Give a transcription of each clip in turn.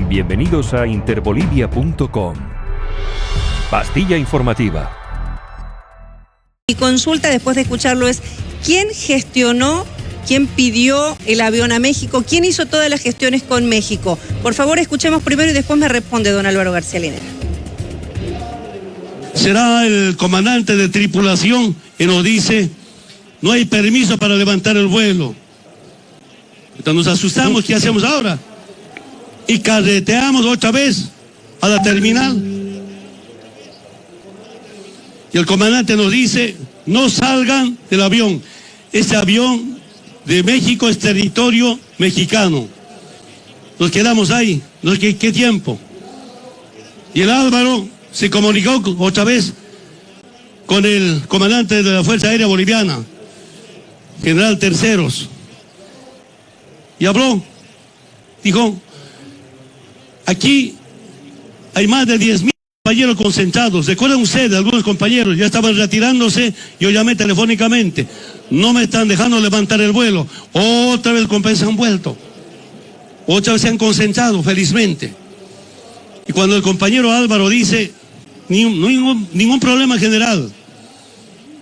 Bienvenidos a interbolivia.com. Pastilla informativa. Mi consulta después de escucharlo es, ¿quién gestionó, quién pidió el avión a México? ¿Quién hizo todas las gestiones con México? Por favor, escuchemos primero y después me responde don Álvaro García Linera. Será el comandante de tripulación que nos dice, no hay permiso para levantar el vuelo. Entonces nos asustamos, ¿qué hacemos ahora? Y carreteamos otra vez a la terminal. Y el comandante nos dice, no salgan del avión. Este avión de México es territorio mexicano. Nos quedamos ahí. ¿Qué tiempo? Y el Álvaro se comunicó otra vez con el comandante de la Fuerza Aérea Boliviana, general Terceros. Y habló. Dijo, aquí hay más de 10,000 compañeros concentrados. ¿Recuerdan ustedes? Algunos compañeros ya estaban retirándose. Yo llamé telefónicamente. No me están dejando levantar el vuelo. Otra vez los compañeros se han vuelto. Otra vez se han concentrado, felizmente. Y cuando el compañero Álvaro dice, ningún problema general.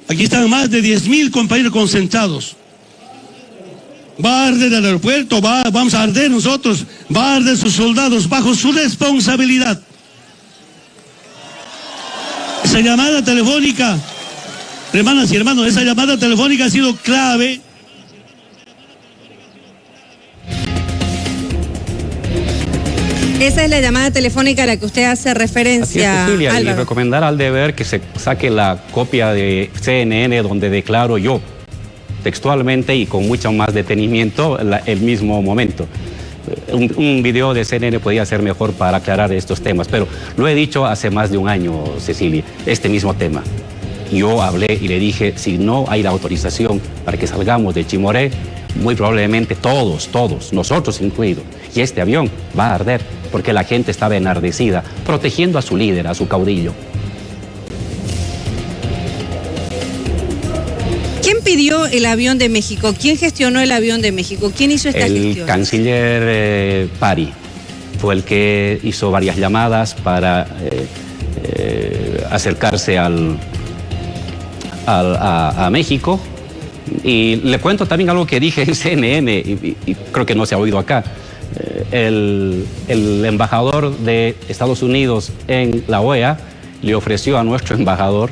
Aquí están más de 10,000 compañeros concentrados. Va a arder el aeropuerto, vamos a arder nosotros, va a arder sus soldados bajo su responsabilidad. Esa llamada telefónica, hermanas y hermanos, esa llamada telefónica ha sido clave. Esa es la llamada telefónica a la que usted hace referencia, Así es, Cecilia, Álvaro. y recomendar al deber que se saque la copia de CNN donde declaro yo, textualmente y con mucho más detenimiento, el mismo momento. Un video de CNN podría ser mejor para aclarar estos temas, pero lo he dicho hace más de un año, Cecilia, este mismo tema. Yo hablé y le dije, si no hay la autorización para que salgamos de Chimoré, muy probablemente todos, nosotros incluidos, y este avión va a arder, porque la gente estaba enardecida, protegiendo a su líder, a su caudillo. ¿Quién pidió el avión de México? ¿Quién gestionó el avión de México? ¿Quién hizo esta gestión? El canciller Pari fue el que hizo varias llamadas para acercarse a México. Y le cuento también algo que dije en CNN, y creo que no se ha oído acá. El embajador de Estados Unidos en la OEA le ofreció a nuestro embajador,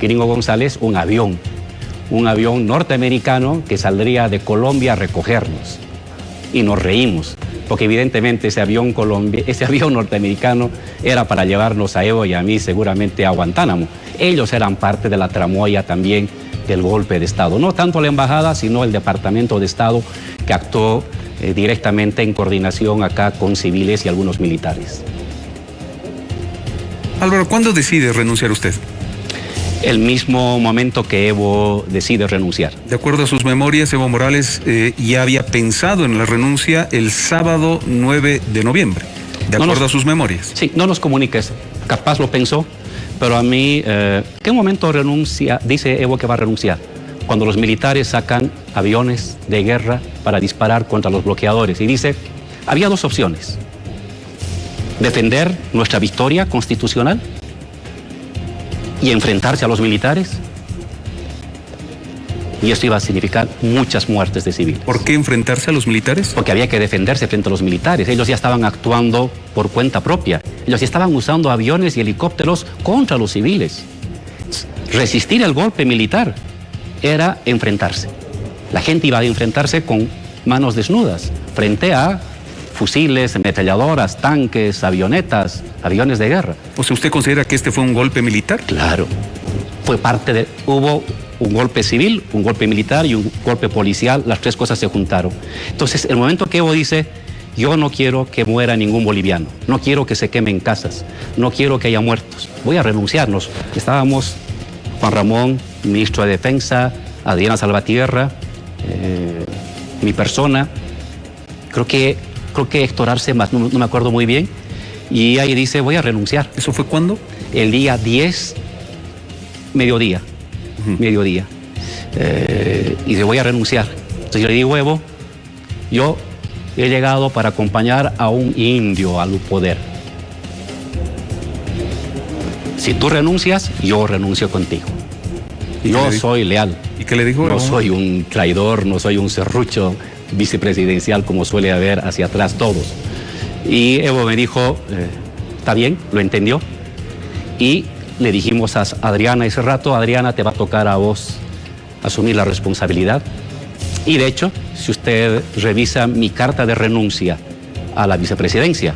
Gringo González, un avión norteamericano que saldría de Colombia a recogernos. Y nos reímos, porque evidentemente ese avión norteamericano era para llevarnos a Evo y a mí seguramente a Guantánamo. Ellos eran parte de la tramoya también del golpe de Estado. No tanto la embajada, sino el Departamento de Estado que actuó directamente en coordinación acá con civiles y algunos militares. Álvaro, ¿cuándo decide renunciar usted? El mismo momento que Evo decide renunciar. De acuerdo a sus memorias, Evo Morales ya había pensado en la renuncia el sábado 9 de noviembre, de acuerdo a sus memorias. Sí, no nos comunica eso. Capaz lo pensó, pero a mí, ¿qué momento renuncia? Dice Evo que va a renunciar. Cuando los militares sacan aviones de guerra para disparar contra los bloqueadores. Y dice, había dos opciones. Defender nuestra victoria constitucional y enfrentarse a los militares. Y esto iba a significar muchas muertes de civiles. ¿Por qué enfrentarse a los militares? Porque había que defenderse frente a los militares. Ellos ya estaban actuando por cuenta propia. Ellos ya estaban usando aviones y helicópteros contra los civiles. Resistir el golpe militar era enfrentarse. La gente iba a enfrentarse con manos desnudas frente a fusiles, ametralladoras, tanques, avionetas, aviones de guerra. O sea, ¿usted considera que este fue un golpe militar? Claro. Fue parte de... Hubo un golpe civil, un golpe militar y un golpe policial. Las tres cosas se juntaron. Entonces, el momento que Evo dice, yo no quiero que muera ningún boliviano, no quiero que se quemen casas, no quiero que haya muertos, voy a renunciarnos. Estábamos Juan Ramón, ministro de Defensa, Adriana Salvatierra, mi persona, creo que Héctor Arce más, no me acuerdo muy bien, y ahí dice, voy a renunciar. ¿Eso fue cuándo? El día 10, mediodía. Mediodía. Y dice, voy a renunciar. Entonces yo le digo, Evo, yo he llegado para acompañar a un indio al poder. Si tú renuncias, yo renuncio contigo. Yo soy leal. ¿Y qué le dijo? No soy un traidor, no soy un serrucho vicepresidencial como suele haber hacia atrás todos. Y Evo me dijo, está bien, lo entendió. Y le dijimos a Adriana ese rato, Adriana, te va a tocar a vos asumir la responsabilidad. Y de hecho, si usted revisa mi carta de renuncia a la vicepresidencia,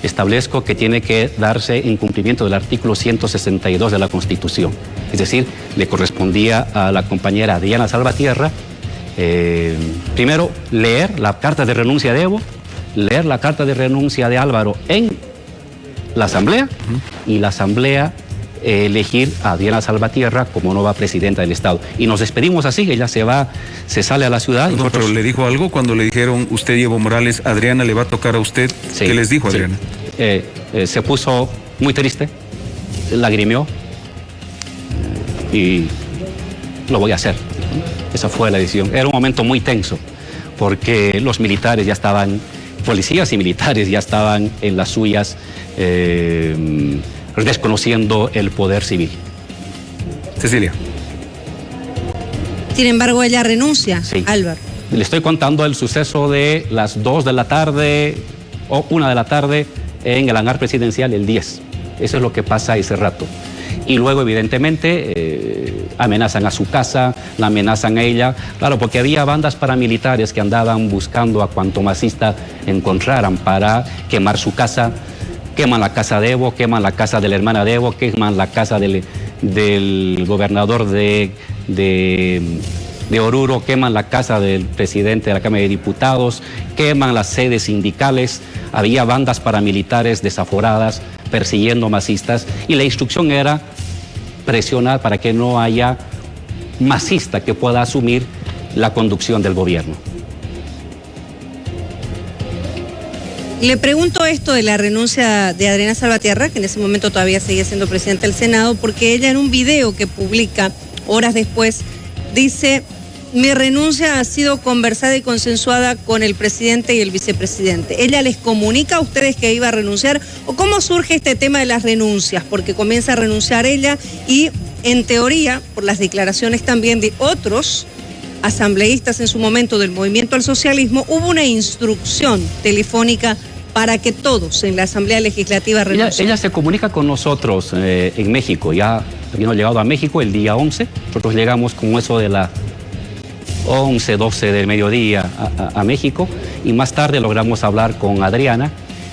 establezco que tiene que darse en cumplimiento del artículo 162 de la Constitución. Es decir, le correspondía a la compañera Diana Salvatierra, primero, leer la carta de renuncia de Evo, leer la carta de renuncia de Álvaro en la Asamblea, y la Asamblea elegir a Diana Salvatierra como nueva presidenta del Estado. Y nos despedimos así, ella se sale a la ciudad. No, pero ¿le dijo algo cuando le dijeron usted y Evo Morales, Adriana le va a tocar a usted? Sí, ¿qué les dijo Adriana? Sí. Se puso muy triste, lagrimió, y lo voy a hacer. Esa fue la decisión. Era un momento muy tenso, porque los militares ya estaban, policías y militares ya estaban en las suyas, desconociendo el poder civil. Cecilia. Sin embargo, ella renuncia, sí. Álvaro. Le estoy contando el suceso de las 2 de la tarde o 1 de la tarde en el hangar presidencial el 10. Eso es lo que pasa ese rato. Y luego, evidentemente, amenazan a su casa, la amenazan a ella. Claro, porque había bandas paramilitares que andaban buscando a cuanto masista encontraran para quemar su casa. Queman la casa de Evo, queman la casa de la hermana de Evo, queman la casa del gobernador de Oruro, queman la casa del presidente de la Cámara de Diputados, queman las sedes sindicales. Había bandas paramilitares desaforadas persiguiendo masistas, y la instrucción era presionar para que no haya masista que pueda asumir la conducción del gobierno. Le pregunto esto de la renuncia de Adriana Salvatierra, que en ese momento todavía seguía siendo presidenta del Senado, porque ella en un video que publica horas después dice: mi renuncia ha sido conversada y consensuada con el presidente y el vicepresidente. ¿Ella les comunica a ustedes que iba a renunciar? ¿O cómo surge este tema de las renuncias? Porque comienza a renunciar ella y, en teoría, por las declaraciones también de otros asambleístas en su momento del Movimiento al Socialismo, hubo una instrucción telefónica para que todos en la Asamblea Legislativa renuncien. Ella se comunica con nosotros en México. Ya habíamos llegado a México el día 11. Nosotros llegamos con eso de las 11, 12 del mediodía a México, y más tarde logramos hablar con Adriana,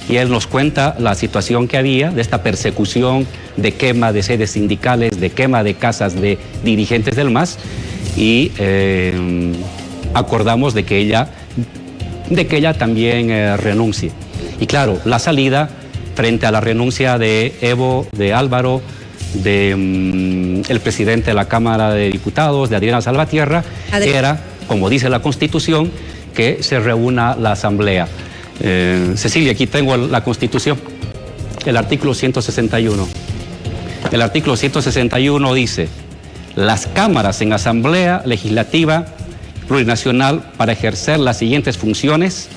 y él nos cuenta la situación que había de esta persecución, de quema de sedes sindicales, de quema de casas de dirigentes del MAS, y acordamos de que ella también renuncie. Y claro, la salida frente a la renuncia de Evo, de Álvaro, el presidente de la Cámara de Diputados, de Adriana Salvatierra, era, como dice la Constitución, que se reúna la Asamblea. Cecilia, aquí tengo la Constitución, el artículo 161. El artículo 161 dice: las cámaras en Asamblea Legislativa Plurinacional para ejercer las siguientes funciones,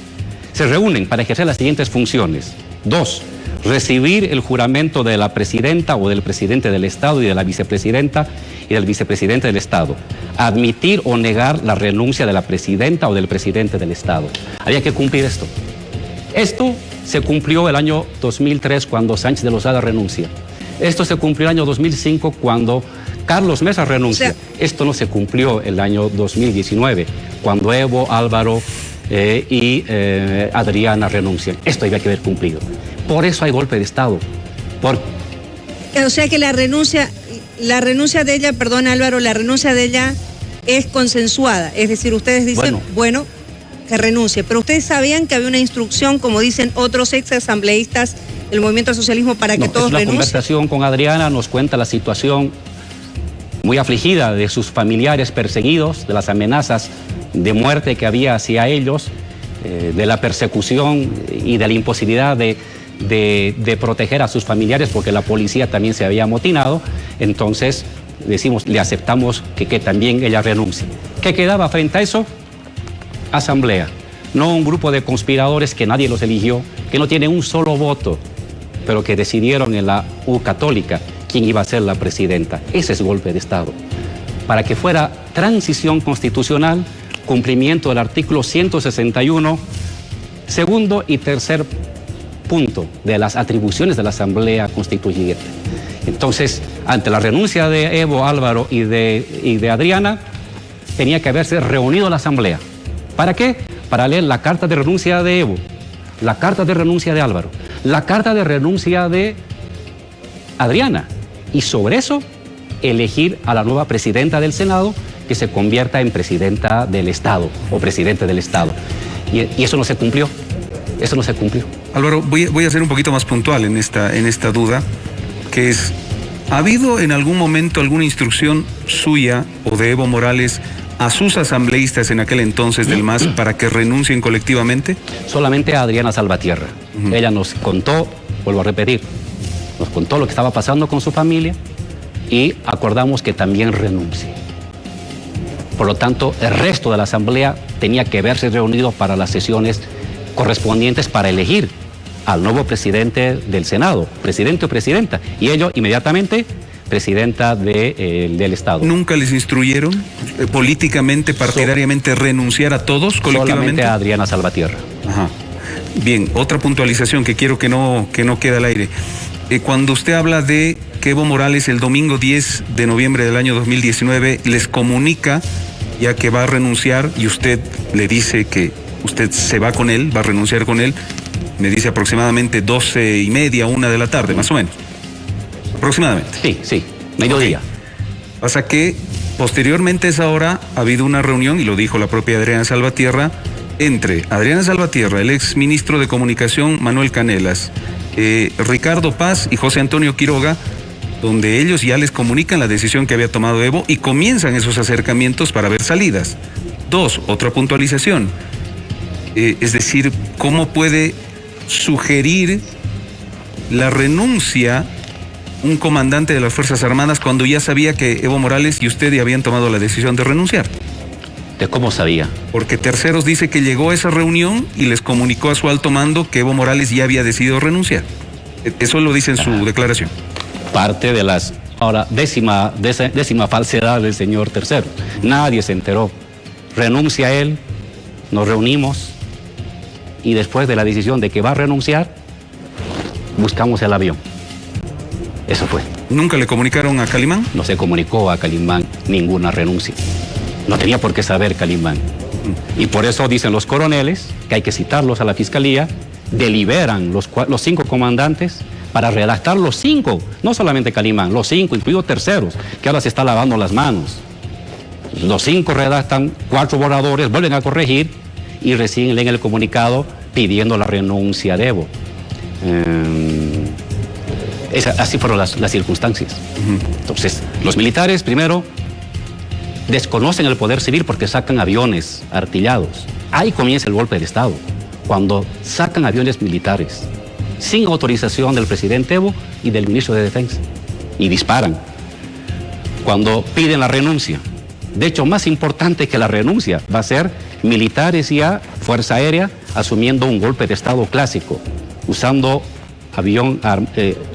se reúnen para ejercer las siguientes funciones. 2. Recibir el juramento de la presidenta o del presidente del Estado y de la vicepresidenta y del vicepresidente del Estado. Admitir o negar la renuncia de la presidenta o del presidente del Estado. Había que cumplir esto. Esto se cumplió el año 2003 cuando Sánchez de Lozada renuncia. Esto se cumplió el año 2005 cuando Carlos Mesa renuncia. Esto no se cumplió el año 2019 cuando Evo, Álvaro y Adriana renuncian. Esto había que haber cumplido. Por eso hay golpe de Estado. O sea que la renuncia de ella, perdón Álvaro, la renuncia de ella es consensuada. Es decir, ustedes dicen, bueno, que renuncie. Pero ustedes sabían que había una instrucción, como dicen otros ex asambleístas del Movimiento al Socialismo, para que todos renuncien. La conversación con Adriana nos cuenta la situación muy afligida de sus familiares perseguidos, de las amenazas de muerte que había hacia ellos, de la persecución y de la imposibilidad de proteger a sus familiares porque la policía también se había amotinado. Entonces decimos, le aceptamos que también ella renuncie. ¿Qué quedaba frente a eso? Asamblea. no un grupo de conspiradores que nadie los eligió, que no tienen un solo voto, pero que decidieron en la U Católica quién iba a ser la presidenta. Ese es golpe de Estado. Para que fuera transición constitucional, cumplimiento del artículo 161, segundo y tercer punto de las atribuciones de la Asamblea Constituyente. Entonces, ante la renuncia de Evo, Álvaro y de Adriana, tenía que haberse reunido la Asamblea. ¿Para qué? Para leer la carta de renuncia de Evo, la carta de renuncia de Álvaro, la carta de renuncia de Adriana, y sobre eso elegir a la nueva presidenta del Senado, que se convierta en presidenta del Estado o presidente del Estado. Y eso no se cumplió. Eso no se cumplió. Álvaro, voy a ser un poquito más puntual en esta duda, que es, ¿ha habido en algún momento alguna instrucción suya o de Evo Morales a sus asambleístas en aquel entonces del MAS para que renuncien colectivamente? Solamente a Adriana Salvatierra. Ella nos contó, vuelvo a repetir, nos contó lo que estaba pasando con su familia y acordamos que también renuncie. Por lo tanto, el resto de la asamblea tenía que verse reunido para las sesiones correspondientes para elegir al nuevo presidente del Senado, presidente o presidenta, y ello inmediatamente presidenta del Estado. ¿Nunca les instruyeron políticamente, partidariamente, renunciar a todos colectivamente? Solamente a Adriana Salvatierra. Ajá. Bien, otra puntualización que quiero que no quede al aire. Cuando usted habla de que Evo Morales el domingo 10 de noviembre del año 2019 les comunica ya que va a renunciar y usted le dice que usted se va con él, va a renunciar con él, me dice aproximadamente 12:30, 1 de la tarde, más o menos. Aproximadamente. Sí, mediodía. Okay. Pasa que posteriormente a esa hora ha habido una reunión, y lo dijo la propia Adriana Salvatierra, entre Adriana Salvatierra, el ex ministro de Comunicación Manuel Canelas, Ricardo Paz y José Antonio Quiroga, donde ellos ya les comunican la decisión que había tomado Evo y comienzan esos acercamientos para ver salidas. 2, otra puntualización. Es decir, ¿cómo puede sugerir la renuncia un comandante de las Fuerzas Armadas cuando ya sabía que Evo Morales y usted ya habían tomado la decisión de renunciar? ¿De cómo sabía? Porque Terceros dice que llegó a esa reunión y les comunicó a su alto mando que Evo Morales ya había decidido renunciar. Eso lo dice en su declaración. Parte de las, ahora, décima falsedad del señor Tercero. Nadie se enteró. Renuncia él, nos reunimos y después de la decisión de que va a renunciar, buscamos el avión. Eso fue. ¿Nunca le comunicaron a Calimán? No se comunicó a Calimán ninguna renuncia. No tenía por qué saber Calimán. Y por eso dicen los coroneles que hay que citarlos a la fiscalía, deliberan los 5 comandantes para redactar los 5, no solamente Calimán, los 5, incluidos Terceros, que ahora se está lavando las manos. Los 5 redactan 4 borradores, vuelven a corregir y recién leen el comunicado pidiendo la renuncia de Evo. Así fueron las circunstancias. Entonces, los militares primero desconocen el poder civil porque sacan aviones artillados. Ahí comienza el golpe de Estado, cuando sacan aviones militares sin autorización del presidente Evo y del ministro de Defensa y disparan. Cuando piden la renuncia, de hecho más importante que la renuncia va a ser militares y a Fuerza Aérea asumiendo un golpe de Estado clásico, usando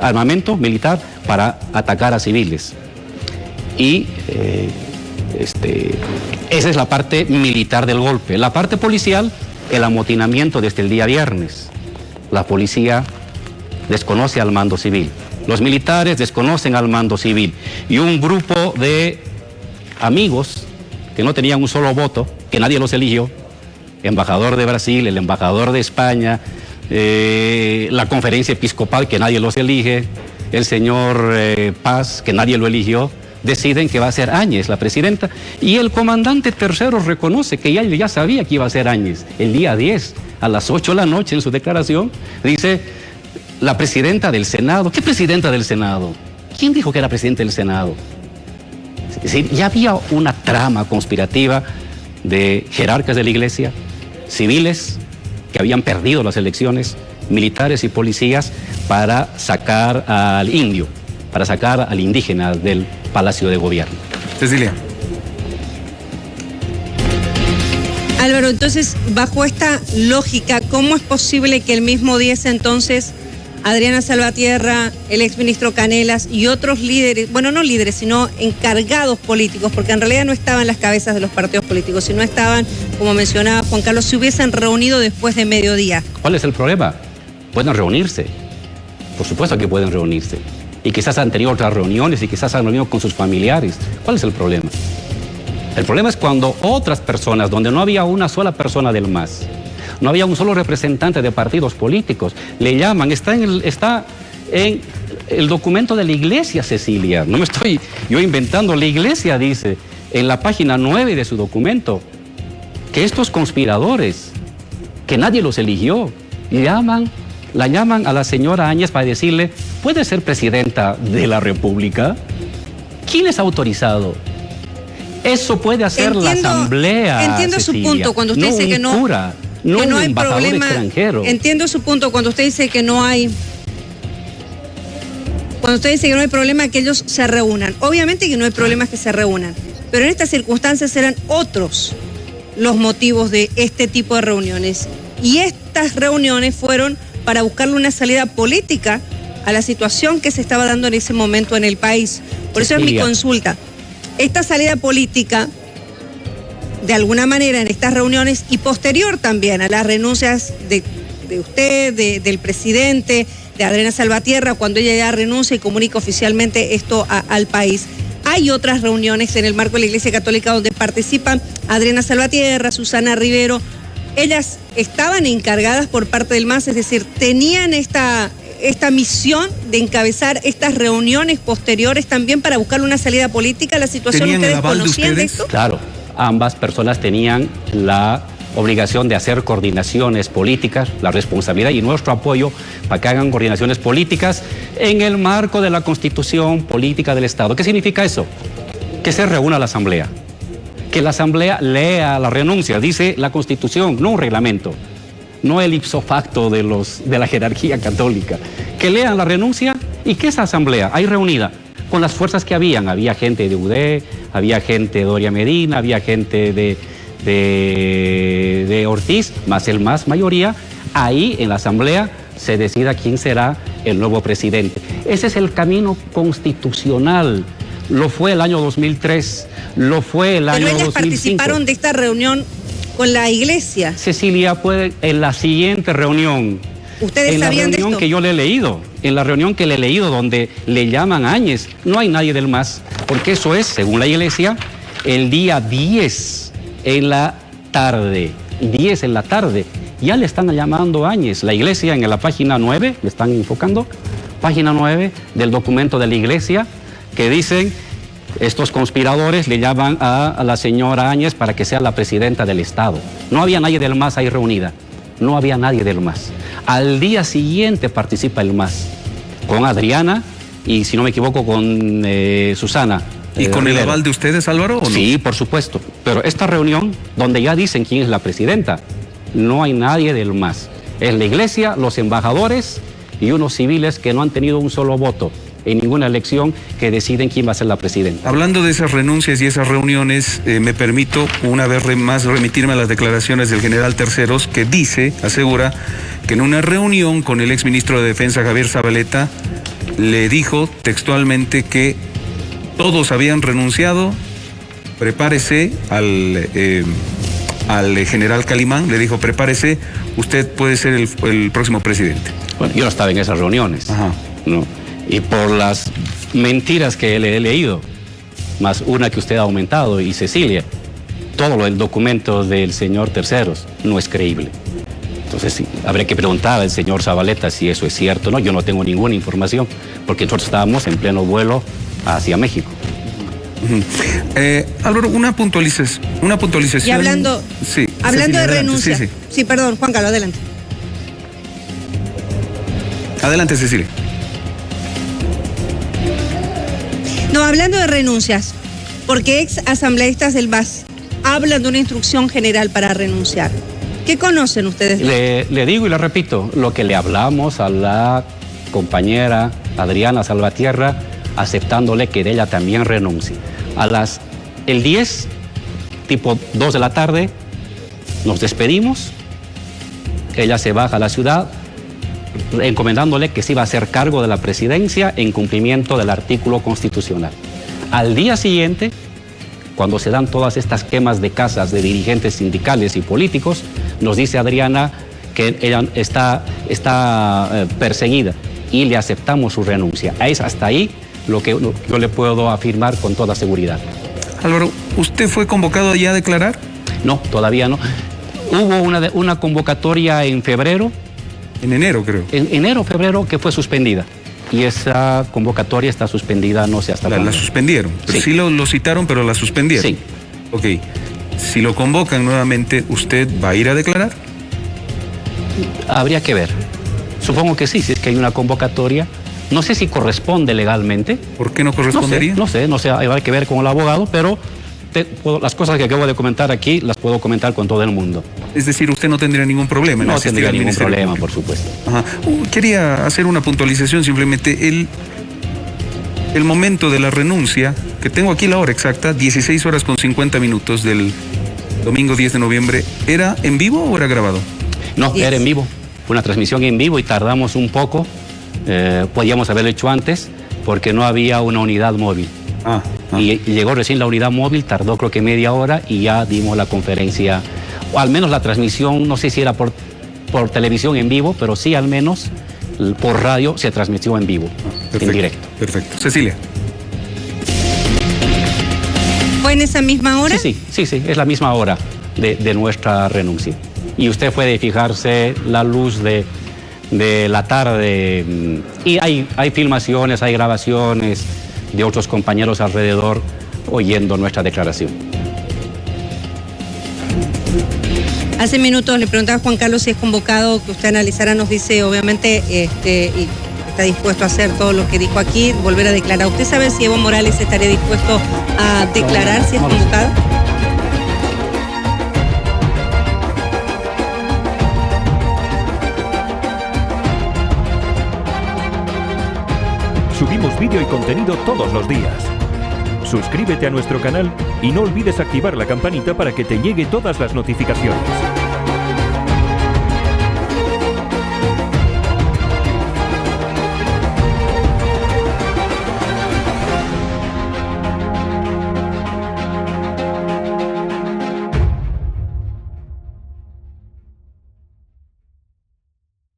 armamento militar para atacar a civiles. Y esa es la parte militar del golpe. La parte policial, el amotinamiento desde el día viernes. La policía desconoce al mando civil. Los militares desconocen al mando civil. Y un grupo de amigos que no tenían un solo voto, que nadie los eligió, embajador de Brasil, el embajador de España, la conferencia episcopal, que nadie los elige, el señor Paz, que nadie lo eligió, deciden que va a ser Áñez la presidenta, y el comandante Tercero reconoce que ya sabía que iba a ser Áñez. El día 10, a las 8 de la noche, en su declaración, dice, la presidenta del Senado. ¿Qué presidenta del Senado? ¿Quién dijo que era presidente del Senado? Es decir, ya había una trama conspirativa de jerarcas de la iglesia, civiles que habían perdido las elecciones, militares y policías, para sacar al indio, para sacar al indígena del Palacio de Gobierno. Cecilia. Álvaro, entonces, bajo esta lógica, ¿cómo es posible que el mismo 10 entonces Adriana Salvatierra, el exministro Canelas y otros líderes, bueno, no líderes, sino encargados políticos, porque en realidad no estaban las cabezas de los partidos políticos, sino estaban, como mencionaba Juan Carlos, se hubiesen reunido después de mediodía? ¿Cuál es el problema? Pueden reunirse. Por supuesto que pueden reunirse. Y quizás han tenido otras reuniones y quizás han reunido con sus familiares. ¿Cuál es el problema? El problema es cuando otras personas, donde no había una sola persona del MAS, no había un solo representante de partidos políticos, le llaman, está en el documento de la iglesia, Cecilia, no me estoy yo inventando, la iglesia dice en la página 9 de su documento que estos conspiradores, que nadie los eligió, la llaman a la señora Áñez para decirle, ¿puede ser presidenta de la República? ¿Quién les ha autorizado? Eso puede hacer la Asamblea. Entiendo Cecilia, su punto cuando usted dice que no. Cura, no que no un hay embajador problema. Extranjero. Entiendo su punto cuando usted dice que no hay. Cuando usted dice que no hay problema que ellos se reúnan. Obviamente que no hay problemas que se reúnan. Pero en estas circunstancias eran otros los motivos de este tipo de reuniones. Y estas reuniones fueron para buscarle una salida política a la situación que se estaba dando en ese momento en el país. Por eso es mi consulta. Esta salida política, de alguna manera en estas reuniones y posterior también a las renuncias de usted, del presidente, de Adriana Salvatierra, cuando ella ya renuncia y comunica oficialmente esto al país. Hay otras reuniones en el marco de la Iglesia Católica donde participan Adriana Salvatierra, Susana Rivero. Ellas estaban encargadas por parte del MAS, es decir, tenían esta misión de encabezar estas reuniones posteriores también para buscar una salida política a la situación. ¿Ustedes conocían de esto? Claro, ambas personas tenían la obligación de hacer coordinaciones políticas, la responsabilidad y nuestro apoyo para que hagan coordinaciones políticas en el marco de la Constitución Política del Estado. ¿Qué significa eso? Que se reúna la Asamblea, que la Asamblea lea la renuncia, dice la Constitución, no un reglamento, no el ipso facto de la jerarquía católica, que lean la renuncia y que esa Asamblea ahí reunida con las fuerzas que había gente de UD, había gente de Doria Medina, había gente de Ortiz, más el MAS mayoría, ahí en la Asamblea se decida quién será el nuevo presidente. Ese es el camino constitucional. Lo fue el año 2003, lo fue el año 2005. Pero ellas participaron de esta reunión con la iglesia. Cecilia, fue en la siguiente reunión. ¿Ustedes sabían de esto? En la reunión que yo le he leído, donde le llaman a Áñez, no hay nadie del MAS, porque eso es, según la iglesia, el día 10 en la tarde. 10 en la tarde. Ya le están llamando a Áñez. La iglesia en la página 9, le están enfocando, página 9 del documento de la iglesia, que dicen, estos conspiradores le llaman a la señora Áñez para que sea la presidenta del Estado. No había nadie del MAS ahí reunida. No había nadie del MAS. Al día siguiente participa el MAS, con Adriana y, si no me equivoco, con Susana. ¿Y con el aval de ustedes, Álvaro, o no? Sí, por supuesto. Pero esta reunión, donde ya dicen quién es la presidenta, no hay nadie del MAS. Es la iglesia, los embajadores y unos civiles que no han tenido un solo voto en ninguna elección, que deciden quién va a ser la presidenta. Hablando de esas renuncias y esas reuniones, me permito una vez más remitirme a las declaraciones del general Terceros, que asegura que en una reunión con el exministro de Defensa, Javier Zabaleta, le dijo textualmente que todos habían renunciado, prepárese al general Calimán, le dijo, prepárese, usted puede ser el próximo presidente. Bueno, yo no estaba en esas reuniones. Ajá. No. Y por las mentiras que le he leído, más una que usted ha aumentado, y Cecilia, todo lo del documento del señor Terceros no es creíble. Entonces, sí, habría que preguntar al señor Zabaleta si eso es cierto, ¿no? Yo no tengo ninguna información, porque nosotros estábamos en pleno vuelo hacia México. Álvaro, una puntualización. Y hablando, sí, hablando Cecilia, de renuncia. Sí. Sí, perdón, Juan Carlos, adelante. Adelante, Cecilia. No, hablando de renuncias, porque ex asambleístas del MAS hablan de una instrucción general para renunciar. ¿Qué conocen ustedes? Le digo y le repito, lo que le hablamos a la compañera Adriana Salvatierra, aceptándole que ella también renuncie. El 10, tipo 2 de la tarde, Nos despedimos, ella se baja a la ciudad, encomendándole que se iba a hacer cargo de la presidencia en cumplimiento del artículo constitucional. Al día siguiente, cuando se dan todas estas quemas de casas de dirigentes sindicales y políticos, nos dice Adriana que ella está perseguida y le aceptamos su renuncia. Es hasta ahí lo que yo le puedo afirmar con toda seguridad. Álvaro, ¿usted fue convocado ya a declarar? No, todavía no. Hubo una convocatoria en febrero. En enero, creo. En enero, febrero, que fue suspendida. Y esa convocatoria está suspendida, no sé hasta cuándo. La suspendieron. Pero sí lo citaron, pero la suspendieron. Sí. Ok. Si lo convocan nuevamente, ¿usted va a ir a declarar? Habría que ver. Supongo que sí, si es que hay una convocatoria. No sé si corresponde legalmente. ¿Por qué no correspondería? No sé, habrá que ver con el abogado, pero las cosas que acabo de comentar aquí las puedo comentar con todo el mundo. Es decir, usted no tendría ningún problema en No asistir tendría al ningún Ministerio problema, Público. por supuesto. Ajá. Quería hacer una puntualización simplemente. El momento de la renuncia, que tengo aquí la hora exacta, 16 horas con 50 minutos del domingo 10 de noviembre, ¿era en vivo o era grabado? No, era en vivo. Fue una transmisión en vivo y tardamos un poco. Podíamos haberlo hecho antes porque no había una unidad móvil. Y llegó recién la unidad móvil, tardó creo que media hora y ya dimos la conferencia, o al menos la transmisión, no sé si era por televisión en vivo, pero sí al menos por radio se transmitió en vivo, en directo. Perfecto. Cecilia. ¿Fue en esa misma hora? Sí, es la misma hora de nuestra renuncia. Y usted puede fijarse la luz de la tarde y hay filmaciones, hay grabaciones de otros compañeros alrededor oyendo nuestra declaración. Hace minutos le preguntaba a Juan Carlos si es convocado, que usted analizara, nos dice obviamente y está dispuesto a hacer todo lo que dijo aquí, volver a declarar. ¿Usted sabe si Evo Morales estaría dispuesto a declarar si es convocado? Subimos vídeo y contenido todos los días. Suscríbete a nuestro canal y no olvides activar la campanita para que te llegue todas las notificaciones.